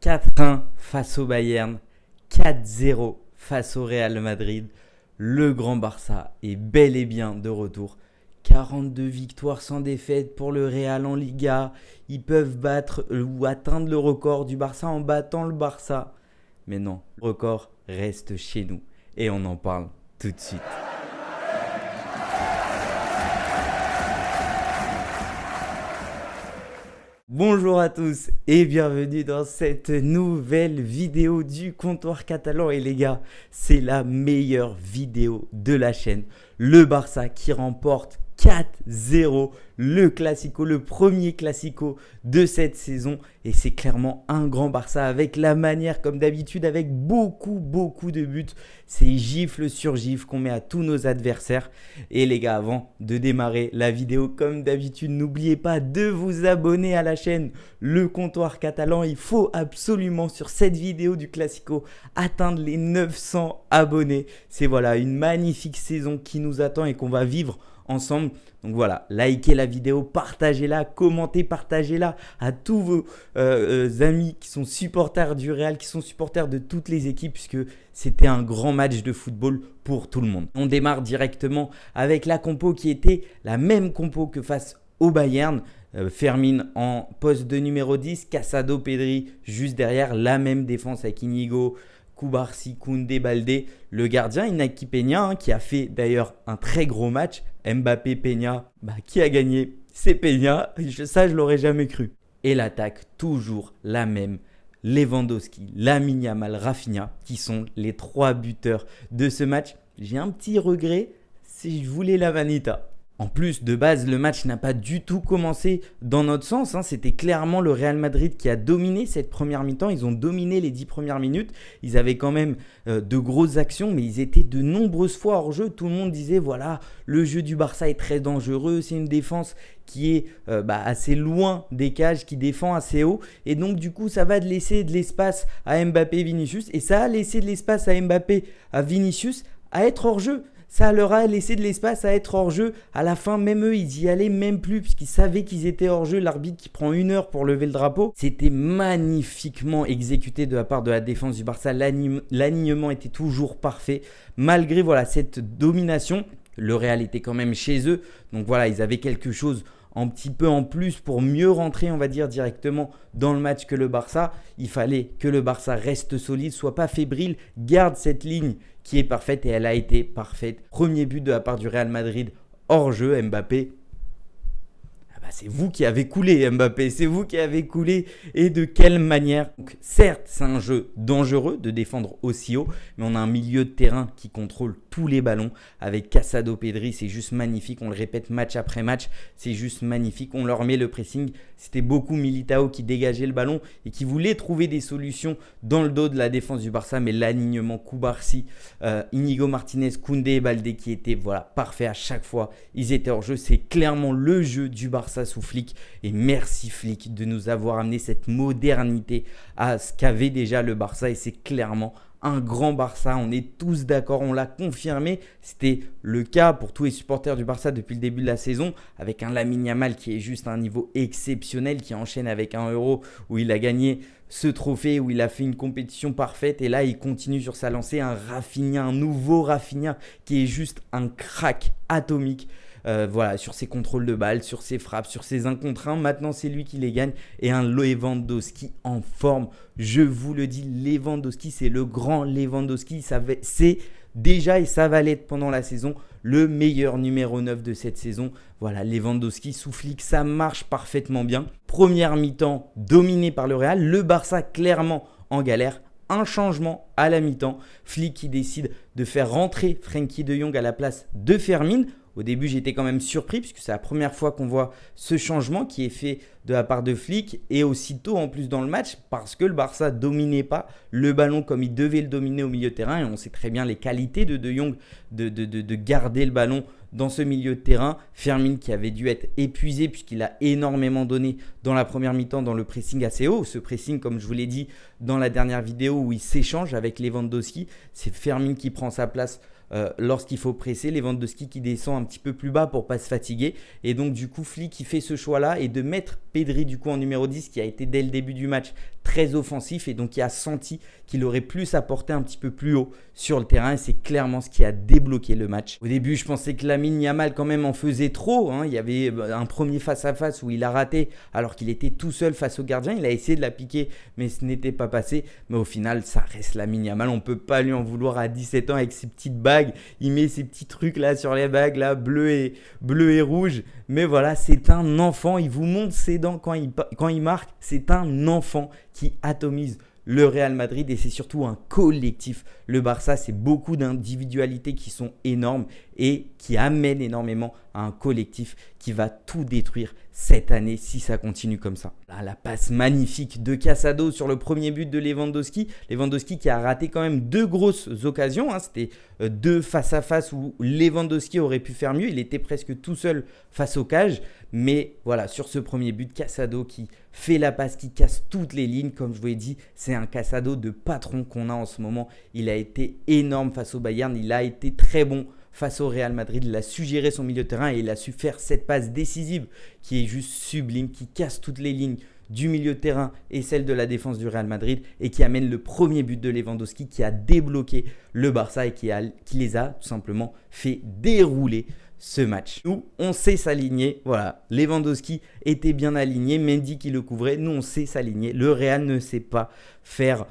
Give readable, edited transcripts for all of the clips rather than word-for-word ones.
4-1 face au Bayern, 4-0 face au Real Madrid. Le grand Barça est bel et bien de retour. 42 victoires sans défaite pour le Real en Liga. Ils peuvent battre ou atteindre le record du Barça en battant le Barça. Mais non, le record reste chez nous et on en parle tout de suite. Bonjour à tous et bienvenue dans cette nouvelle vidéo du comptoir catalan. Et les gars, c'est la meilleure vidéo de la chaîne. Le Barça qui remporte 4-0 le Classico, le premier Classico de cette saison. Et c'est clairement un grand Barça avec la manière, comme d'habitude, avec beaucoup de buts. C'est gifle sur gifle qu'on met à tous nos adversaires. Et les gars, avant de démarrer la vidéo, comme d'habitude, n'oubliez pas de vous abonner à la chaîne Le Comptoir Catalan. Il faut absolument, sur cette vidéo du Classico, atteindre les 900 abonnés. C'est voilà une magnifique saison qui nous attend et qu'on va vivre ensemble. Donc voilà, likez la vidéo, partagez-la, commentez, partagez-la à tous vos amis qui sont supporters du Real, qui sont supporters de toutes les équipes, puisque c'était un grand match de football pour tout le monde. On démarre directement avec la compo qui était la même compo que face au Bayern. Fermin en poste de numéro 10, Casado, Pedri juste derrière, la même défense avec Inigo, Cubarsí, Koundé, Baldé, le gardien Iñaki Peña qui a fait d'ailleurs un très gros match. Mbappé, Peña, qui a gagné? C'est Peña, ça je l'aurais jamais cru. Et l'attaque toujours la même, Lewandowski, Lamine Yamal, Rafinha qui sont les trois buteurs de ce match. J'ai un petit regret, si je voulais la Vanita. En plus, de base, le match n'a pas du tout commencé dans notre sens. C'était clairement le Real Madrid qui a dominé cette première mi-temps. Ils ont dominé les 10 premières minutes. Ils avaient quand même de grosses actions, mais ils étaient de nombreuses fois hors jeu. Tout le monde disait, voilà, le jeu du Barça est très dangereux. C'est une défense qui est assez loin des cages, qui défend assez haut. Et donc, du coup, ça va laisser de l'espace à Mbappé et Vinicius. Et ça a laissé de l'espace à Mbappé, à Vinicius, à être hors jeu. Ça leur a laissé de l'espace à être hors jeu. À la fin, même eux, ils y allaient même plus puisqu'ils savaient qu'ils étaient hors jeu. L'arbitre qui prend 1 heure pour lever le drapeau. C'était magnifiquement exécuté de la part de la défense du Barça. L'alignement était toujours parfait. Malgré cette domination, le Real était quand même chez eux. Donc voilà, ils avaient quelque chose un petit peu en plus pour mieux rentrer, on va dire, directement dans le match que le Barça. Il fallait que le Barça reste solide, soit pas fébrile, garde cette ligne qui est parfaite et elle a été parfaite. Premier but de la part du Real Madrid hors jeu, Mbappé. C'est vous qui avez coulé Mbappé, c'est vous qui avez coulé et de quelle manière. Donc, certes, c'est un jeu dangereux de défendre aussi haut, mais on a un milieu de terrain qui contrôle tous les ballons avec Casado, Pedri, c'est juste magnifique, on le répète match après match, c'est juste magnifique, on leur met le pressing. C'était beaucoup Militao qui dégageait le ballon et qui voulait trouver des solutions dans le dos de la défense du Barça, mais l'alignement Cubarsí, Inigo Martinez, Koundé et Baldé qui étaient parfaits à chaque fois, ils étaient hors jeu, c'est clairement le jeu du Barça sous Flick. Et merci Flick de nous avoir amené cette modernité à ce qu'avait déjà le Barça, et c'est clairement un grand Barça, on est tous d'accord, on l'a confirmé. C'était le cas pour tous les supporters du Barça depuis le début de la saison, avec un Lamine Yamal qui est juste à un niveau exceptionnel, qui enchaîne avec un Euro où il a gagné ce trophée, où il a fait une compétition parfaite, et là il continue sur sa lancée. Un Rafinha, un nouveau Rafinha qui est juste un crack atomique. Sur ses contrôles de balles, sur ses frappes, sur ses 1 contre 1. Maintenant, c'est lui qui les gagne. Et un Lewandowski en forme. Je vous le dis, Lewandowski, c'est le grand Lewandowski. C'est déjà, et ça va l'être pendant la saison, le meilleur numéro 9 de cette saison. Voilà, Lewandowski sous Flick, ça marche parfaitement bien. Première mi-temps dominée par le Real. Le Barça clairement en galère. Un changement à la mi-temps. Flick qui décide de faire rentrer Frenkie de Jong à la place de Fermin. Au début, j'étais quand même surpris puisque c'est la première fois qu'on voit ce changement qui est fait de la part de Flick, et aussitôt en plus dans le match, parce que le Barça ne dominait pas le ballon comme il devait le dominer au milieu de terrain, et on sait très bien les qualités de Jong de garder le ballon dans ce milieu de terrain. Fermin qui avait dû être épuisé puisqu'il a énormément donné dans la première mi-temps dans le pressing assez haut. Ce pressing, comme je vous l'ai dit dans la dernière vidéo où il s'échange avec Lewandowski, c'est Fermin qui prend sa place lorsqu'il faut presser, Lewandowski qui descend un petit peu plus bas pour ne pas se fatiguer. Et donc du coup, Flick qui fait ce choix-là et de mettre Pedri du coup en numéro 10 qui a été dès le début du match très offensif et donc il a senti qu'il aurait plus apporté un petit peu plus haut sur le terrain et c'est clairement ce qui a débloqué le match. Au début, je pensais que Lamine Yamal quand même en faisait trop. Il y avait un premier face-à-face où il a raté alors qu'il était tout seul face au gardien. Il a essayé de la piquer mais ce n'était pas passé. Mais au final, ça reste Lamine Yamal. On ne peut pas lui en vouloir à 17 ans avec ses petites bagues. Il met ses petits trucs là sur les bagues, là, bleu et rouge. Mais voilà, c'est un enfant. Il vous montre ses dents quand il marque. C'est un enfant qui atomise le Real Madrid et c'est surtout un collectif. Le Barça, c'est beaucoup d'individualités qui sont énormes et qui amènent énormément à un collectif qui va tout détruire cette année si ça continue comme ça. Là, la passe magnifique de Casado sur le premier but de Lewandowski. Lewandowski qui a raté quand même 2 grosses occasions. C'était 2 face-à-face où Lewandowski aurait pu faire mieux. Il était presque tout seul face au cage. Mais voilà, sur ce premier but, Casado qui fait la passe, qui casse toutes les lignes. Comme je vous l'ai dit, c'est un Casado de patron qu'on a en ce moment. Il a été énorme face au Bayern. Il a été très bon face au Real Madrid. Il a su gérer son milieu de terrain et il a su faire cette passe décisive qui est juste sublime, qui casse toutes les lignes du milieu de terrain et celle de la défense du Real Madrid et qui amène le premier but de Lewandowski qui a débloqué le Barça et qui les a tout simplement fait dérouler ce match. Nous, on sait s'aligner. Voilà, Lewandowski était bien aligné, Mendy qui le couvrait. Nous, on sait s'aligner. Le Real ne sait pas faire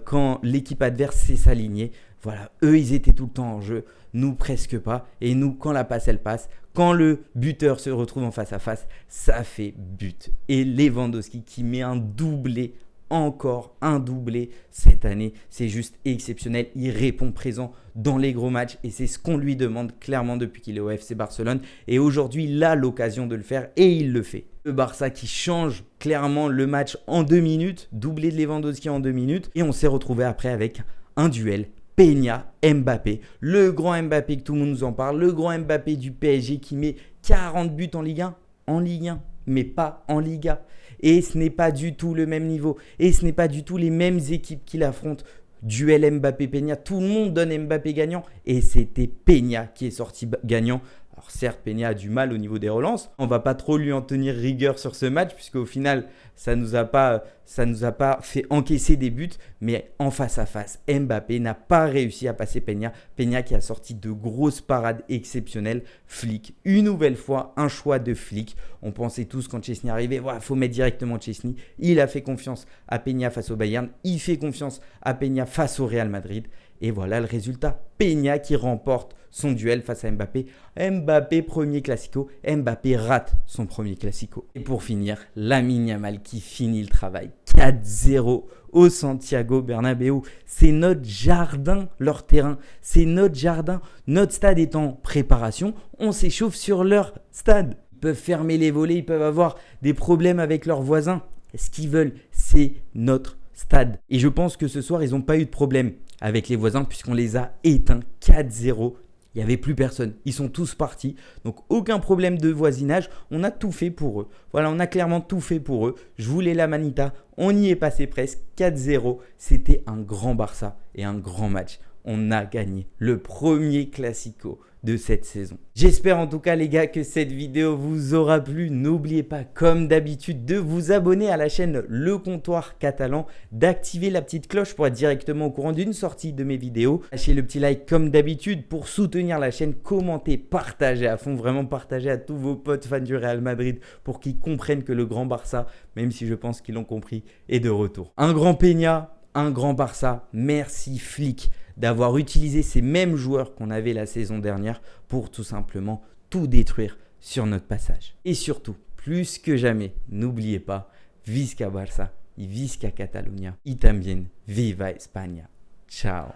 quand l'équipe adverse sait s'aligner. Voilà, eux, ils étaient tout le temps en jeu. Nous, presque pas. Et nous, quand la passe, elle passe. Quand le buteur se retrouve en face à face, ça fait but. Et Lewandowski qui met un doublé, encore un doublé cette année, c'est juste exceptionnel. Il répond présent dans les gros matchs et c'est ce qu'on lui demande clairement depuis qu'il est au FC Barcelone. Et aujourd'hui, il a l'occasion de le faire et il le fait. Le Barça qui change clairement le match en 2 minutes, doublé de Lewandowski en 2 minutes. Et on s'est retrouvé après avec un duel Peña-Mbappé, le grand Mbappé que tout le monde nous en parle, le grand Mbappé du PSG qui met 40 buts en Ligue 1, mais pas en Liga. Et ce n'est pas du tout le même niveau. Et ce n'est pas du tout les mêmes équipes qu'il affronte. Duel Mbappé-Peña, tout le monde donne Mbappé gagnant. Et c'était Peña qui est sorti gagnant. Alors certes, Peña a du mal au niveau des relances. On ne va pas trop lui en tenir rigueur sur ce match puisqu'au final, ça nous a pas fait encaisser des buts. Mais en face à face, Mbappé n'a pas réussi à passer Peña. Peña qui a sorti de grosses parades exceptionnelles. Flick, une nouvelle fois, un choix de Flick. On pensait tous quand Chesney arrivait, il faut mettre directement Chesney. Il a fait confiance à Peña face au Bayern. Il fait confiance à Peña face au Real Madrid. Et voilà le résultat. Peña qui remporte son duel face à Mbappé. Mbappé, premier classico. Mbappé rate son premier classico. Et pour finir, Lamine Yamal qui finit le travail. 4-0 au Santiago Bernabéu. C'est notre jardin, leur terrain. C'est notre jardin. Notre stade est en préparation. On s'échauffe sur leur stade. Ils peuvent fermer les volets. Ils peuvent avoir des problèmes avec leurs voisins. Ce qu'ils veulent, c'est notre stade. Et je pense que ce soir, ils n'ont pas eu de problème avec les voisins puisqu'on les a éteints 4-0. Il n'y avait plus personne. Ils sont tous partis. Donc, aucun problème de voisinage. On a tout fait pour eux. Voilà, on a clairement tout fait pour eux. Je voulais la manita. On y est passé presque 4-0. C'était un grand Barça et un grand match. On a gagné le premier classico de cette saison. J'espère en tout cas les gars que cette vidéo vous aura plu. N'oubliez pas comme d'habitude de vous abonner à la chaîne Le Comptoir Catalan, d'activer la petite cloche pour être directement au courant d'une sortie de mes vidéos. Lâchez le petit like comme d'habitude pour soutenir la chaîne, commentez, partagez à fond, vraiment partagez à tous vos potes fans du Real Madrid pour qu'ils comprennent que le grand Barça, même si je pense qu'ils l'ont compris, est de retour. Un grand Peña, un grand Barça, merci Flick d'avoir utilisé ces mêmes joueurs qu'on avait la saison dernière pour tout simplement tout détruire sur notre passage. Et surtout, plus que jamais, n'oubliez pas, Visca Barça y Visca Catalunya y también Viva España. Ciao.